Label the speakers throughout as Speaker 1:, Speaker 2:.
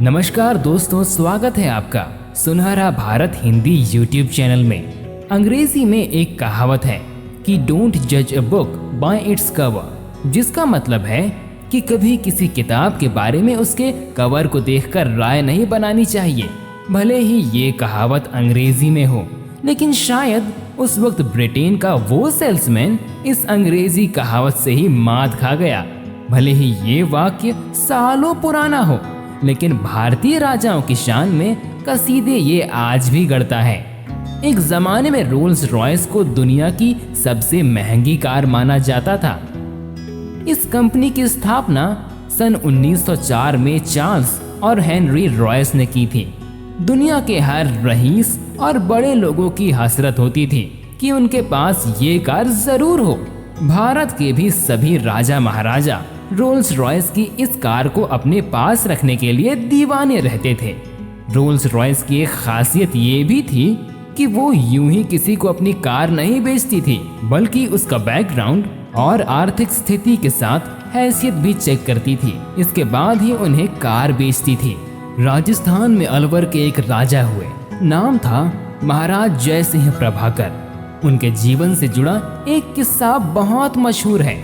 Speaker 1: नमस्कार दोस्तों, स्वागत है आपका सुनहरा भारत हिंदी यूट्यूब चैनल में। अंग्रेजी में एक कहावत है कि डोंट जज a book by its cover, जिसका मतलब है कि कभी किसी किताब के बारे में उसके कवर को देखकर राय नहीं बनानी चाहिए। भले ही ये कहावत अंग्रेजी में हो, लेकिन शायद उस वक्त ब्रिटेन का वो सेल्समैन इस अंग्रेजी कहावत से ही मात खा गया। भले ही ये वाक्य सालों पुराना हो, लेकिन भारतीय राजाओं की शान में कसीदे ये आज भी गढ़ता है। एक जमाने में रोल्स रॉयस को दुनिया की सबसे महंगी कार माना जाता था। इस कंपनी की स्थापना सन 1904 में चार्ल्स और हेनरी रॉयस ने की थी। दुनिया के हर रईस और बड़े लोगों की हसरत होती थी कि उनके पास ये कार जरूर हो। भारत के भी सभी राजा महाराजा रोल्स रॉयस की इस कार को अपने पास रखने के लिए दीवाने रहते थे। रोल्स रॉयस की एक खासियत ये भी थी कि वो यूं ही किसी को अपनी कार नहीं बेचती थी, बल्कि उसका बैकग्राउंड और आर्थिक स्थिति के साथ हैसियत भी चेक करती थी। इसके बाद ही उन्हें कार बेचती थी। राजस्थान में अलवर के एक राजा हुए, नाम था महाराज जय सिंह प्रभाकर। उनके जीवन से जुड़ा एक किस्सा बहुत मशहूर है।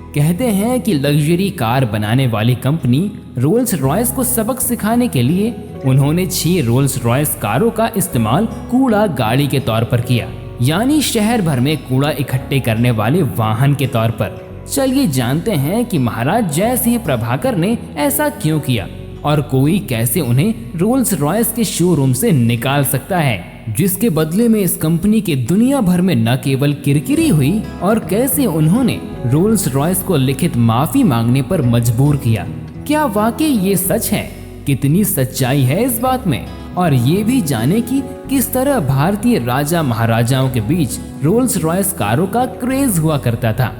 Speaker 1: कहते हैं कि लग्जरी कार बनाने वाली कंपनी रोल्स रॉयस को सबक सिखाने के लिए उन्होंने 6 रोल्स रॉयस कारों का इस्तेमाल कूड़ा गाड़ी के तौर पर किया, यानी शहर भर में कूड़ा इकट्ठे करने वाले वाहन के तौर पर। चलिए जानते हैं कि महाराज जय सिंह प्रभाकर ने ऐसा क्यों किया और कोई कैसे उन्हें रोल्स रॉयस के शोरूम से निकाल सकता है, जिसके बदले में इस कंपनी के दुनिया भर में न केवल किरकिरी हुई और कैसे उन्होंने रोल्स रॉयस को लिखित माफी मांगने पर मजबूर किया। क्या वाकई ये सच है? कितनी सच्चाई है इस बात में? और ये भी जाने कि किस तरह भारतीय राजा महाराजाओं के बीच रोल्स रॉयस कारों का क्रेज हुआ करता था।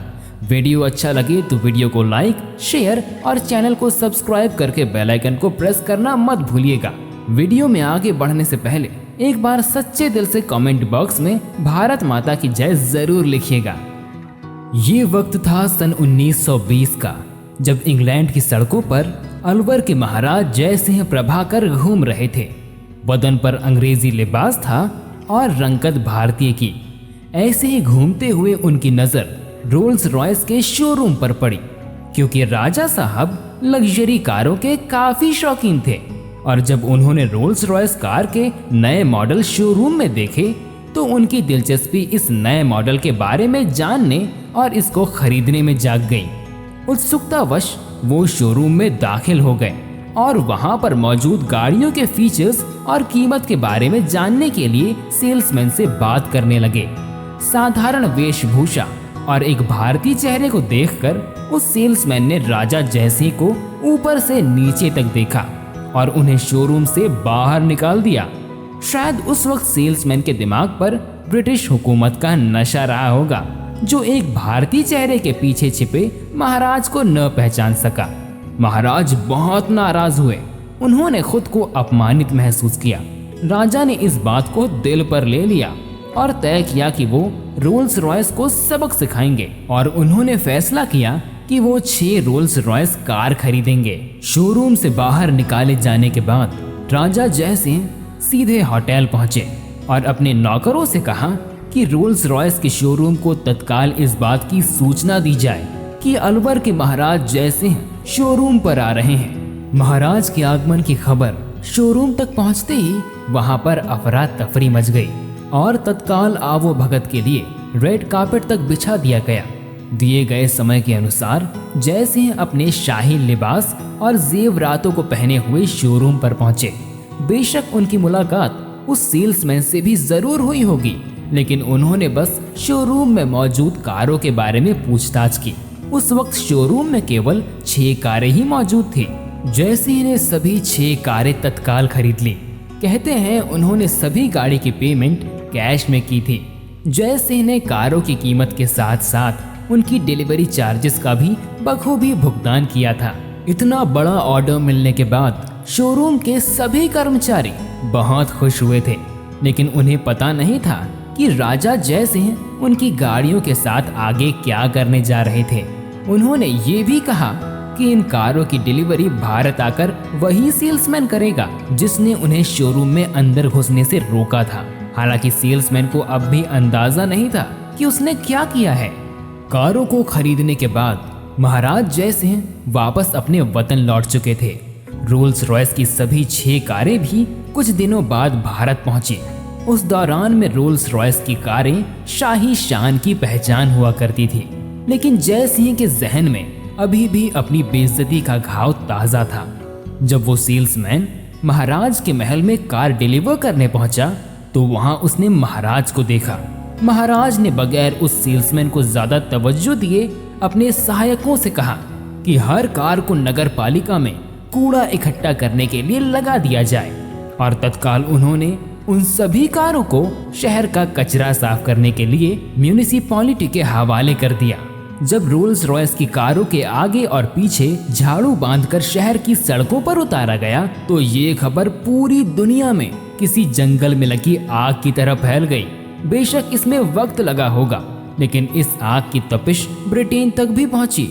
Speaker 1: वीडियो अच्छा लगे तो वीडियो को लाइक, शेयर और चैनल को सब्सक्राइब करके बेल आइकन को प्रेस करना मत भूलिएगा। वीडियो में आगे बढ़ने से पहले एक बार सच्चे दिल से कमेंट बॉक्स में भारत माता की जय जरूर लिखिएगा। ये वक्त था सन 1920 का, जब इंग्लैंड की सड़कों पर अलवर के महाराज जय सिंह प्रभाकर घूम रहे थे। बदन पर अंग्रेजी लिबास था और रंगत भारतीय की। ऐसे ही घूमते हुए उनकी नजर रोल्स रॉयस के शोरूम पर पड़ी, क्योंकि राजा साहब लग्जरी कारों के काफी शौकीन थे। और जब उन्होंने रोल्स रॉयस कार के नए मॉडल शोरूम में देखे तो उनकी दिलचस्पी इस नए मॉडल के बारे में जानने और इसको खरीदने में जाग गई। उत्सुकतावश वो शोरूम में दाखिल हो गए और वहां पर मौजूद गाड़ियों के फीचर्स और कीमत के बारे में जानने के लिए सेल्समैन से बात करने लगे। साधारण वेशभूषा और एक भारतीय चेहरे को देखकर उस सेल्समैन ने राजा जयसिंह को ऊपर से नीचे तक देखा और उन्हें शोरूम से बाहर निकाल दिया। शायद उस वक्त सेल्समैन के दिमाग पर ब्रिटिश हुकूमत का नशा रहा होगा, जो एक भारतीय चेहरे के पीछे छिपे महाराज को न पहचान सका। महाराज बहुत नाराज हुए। उन्होंने खुद को अपमानित महसूस किया। राजा ने इस बात को दिल पर ले लिया और तय किया कि वो रोल्स रॉयस को सबक सिखाएंगे, और उन्होंने फैसला किया कि वो 6 रोल्स रॉयस कार खरीदेंगे। शोरूम से बाहर निकाले जाने के बाद राजा जय सिंह सीधे होटल पहुंचे और अपने नौकरों से कहा कि रोल्स रॉयस के शोरूम को तत्काल इस बात की सूचना दी जाए कि अलवर के महाराज जय सिंह शोरूम पर आ रहे हैं। महाराज के आगमन की खबर शोरूम तक पहुंचते ही वहां पर अफरा तफरी मच गई और तत्काल आवो भगत के लिए रेड कार्पेट तक बिछा दिया गया। दिए गए समय के अनुसार जय सिंह अपने शाही लिबास और जेवरातों को पहने हुए शोरूम पर पहुंचे। बेशक उनकी मुलाकात उस सेल्समैन से भी जरूर हुई होगी, लेकिन उन्होंने बस शोरूम में मौजूद कारों के बारे में पूछताछ की। उस वक्त शोरूम में केवल 6 कारें ही मौजूद थी। जय सिंह ने सभी 6 कारें तत्काल खरीद ली। कहते हैं उन्होंने सभी गाड़ी की पेमेंट कैश में की थी। जय सिंह ने कारों की कीमत के साथ साथ उनकी डिलीवरी चार्जेस का भी बखूबी भुगतान किया था। इतना बड़ा ऑर्डर मिलने के बाद शोरूम के सभी कर्मचारी बहुत खुश हुए थे, लेकिन उन्हें पता नहीं था कि राजा जय सिंह उनकी गाड़ियों के साथ आगे क्या करने जा रहे थे। उन्होंने ये भी कहा कि इन कारों की डिलीवरी भारत आकर वही सेल्समैन करेगा जिसने उन्हें शोरूम में अंदर घुसने से रोका था। हालांकि सेल्समैन को अब भी अंदाजा नहीं था कि उसने क्या किया है। कारों को खरीदने के बाद महाराज जय सिंह वापस अपने वतन लौट चुके थे। रोल्स रॉयस की सभी 6 कारें भी कुछ दिनों बाद भारत पहुंची। उस दौरान में रोल्स रॉयस की कारें शाही शान की पहचान हुआ करती थी, लेकिन जय सिंह के जहन में अभी भी अपनी बेइज्जती का घाव ताजा था। जब वो सेल्समैन महाराज के महल में कार डिलीवर करने पहुंचा तो वहां उसने महाराज को देखा। महाराज ने बगैर उस सेल्समैन को ज्यादा तवज्जो दिए अपने सहायकों से कहा कि हर कार को नगर पालिका में कूड़ा इकट्ठा करने के लिए लगा दिया जाए, और तत्काल उन्होंने उन सभी कारों को शहर का कचरा साफ करने के लिए म्यूनिसिपैलिटी के हवाले कर दिया। जब रोल्स रॉयस की कारों के आगे और पीछे झाड़ू बांधकर शहर की सड़कों पर उतारा गया तो ये खबर पूरी दुनिया में किसी जंगल में लगी आग की तरह फैल गई। बेशक इसमें वक्त लगा होगा, लेकिन इस आग की तपिश ब्रिटेन तक भी पहुंची।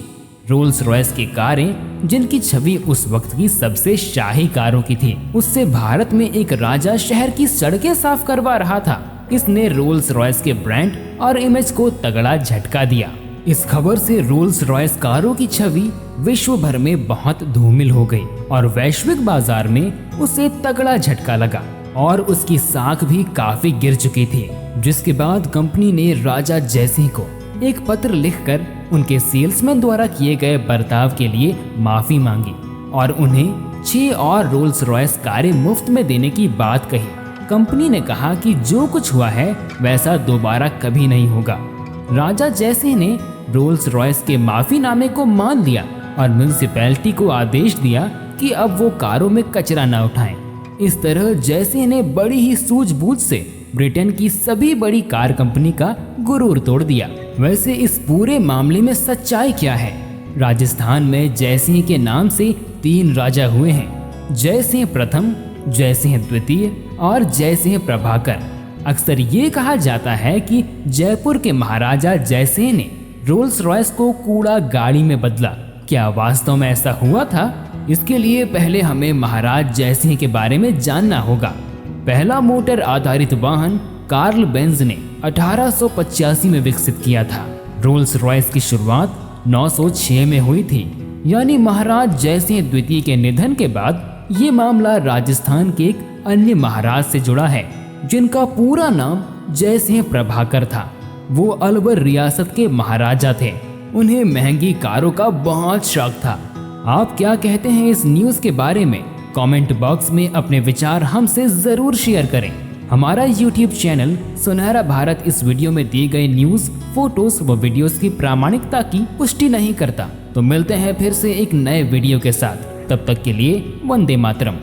Speaker 1: रोल्स रॉयस की कारें, जिनकी छवि उस वक्त की सबसे शाही कारों की थी, उससे भारत में एक राजा शहर की सड़कें साफ करवा रहा था। इसने रोल्स रॉयस के ब्रांड और इमेज को तगड़ा झटका दिया। इस खबर से रोल्स रॉयस कारों की छवि विश्व भर में बहुत धूमिल हो गई और वैश्विक बाजार में उसे तगड़ा झटका लगा और उसकी साख भी काफी गिर चुकी थी। जिसके बाद कंपनी ने राजा जय सिंह को एक पत्र लिखकर उनके सेल्समैन द्वारा किए गए बर्ताव के लिए माफी मांगी और उन्हें 6 और रोल्स रॉयस कारें मुफ्त में देने की बात कही। कंपनी ने कहा कि जो कुछ हुआ है वैसा दोबारा कभी नहीं होगा। राजा जय सिंह ने रोल्स रॉयस के माफीनामे को मान लिया और म्यूनिसिपैलिटी को आदेश दिया कि अब वो कारों में कचरा न उठाएं। इस तरह जय सिंह ने बड़ी ही सूझबूझ से ब्रिटेन की सभी बड़ी कार कंपनी का गुरूर तोड़ दिया। वैसे इस पूरे मामले में सच्चाई क्या है? राजस्थान में जय सिंह के नाम से 3 राजा हुए हैं, जय सिंह प्रथम, जय सिंह द्वितीय और जय सिंह प्रभाकर। अक्सर ये कहा जाता है कि जयपुर के महाराजा जय सिंह ने रोल्स रॉयस को कूड़ा गाड़ी में बदला। क्या वास्तव में ऐसा हुआ था? इसके लिए पहले हमें महाराज जय सिंह के बारे में जानना होगा। पहला मोटर आधारित वाहन कार्ल बेंज ने 1885 में विकसित किया था। रोल्स रॉयस की शुरुआत 906 में हुई थी, यानी महाराज जय सिंह द्वितीय के निधन के बाद। ये मामला राजस्थान के एक अन्य महाराज से जुड़ा है जिनका पूरा नाम जय सिंह प्रभाकर था। वो अलवर रियासत के महाराजा थे। उन्हें महंगी कारों का बहुत शौक था। आप क्या कहते हैं इस न्यूज़ के बारे में? कमेंट बॉक्स में अपने विचार हमसे जरूर शेयर करें। हमारा YouTube चैनल सुनहरा भारत इस वीडियो में दी गई न्यूज़, फोटोज व वीडियोस की प्रामाणिकता की पुष्टि नहीं करता। तो मिलते हैं फिर से एक नए वीडियो के साथ। तब तक के लिए वंदे मातरम।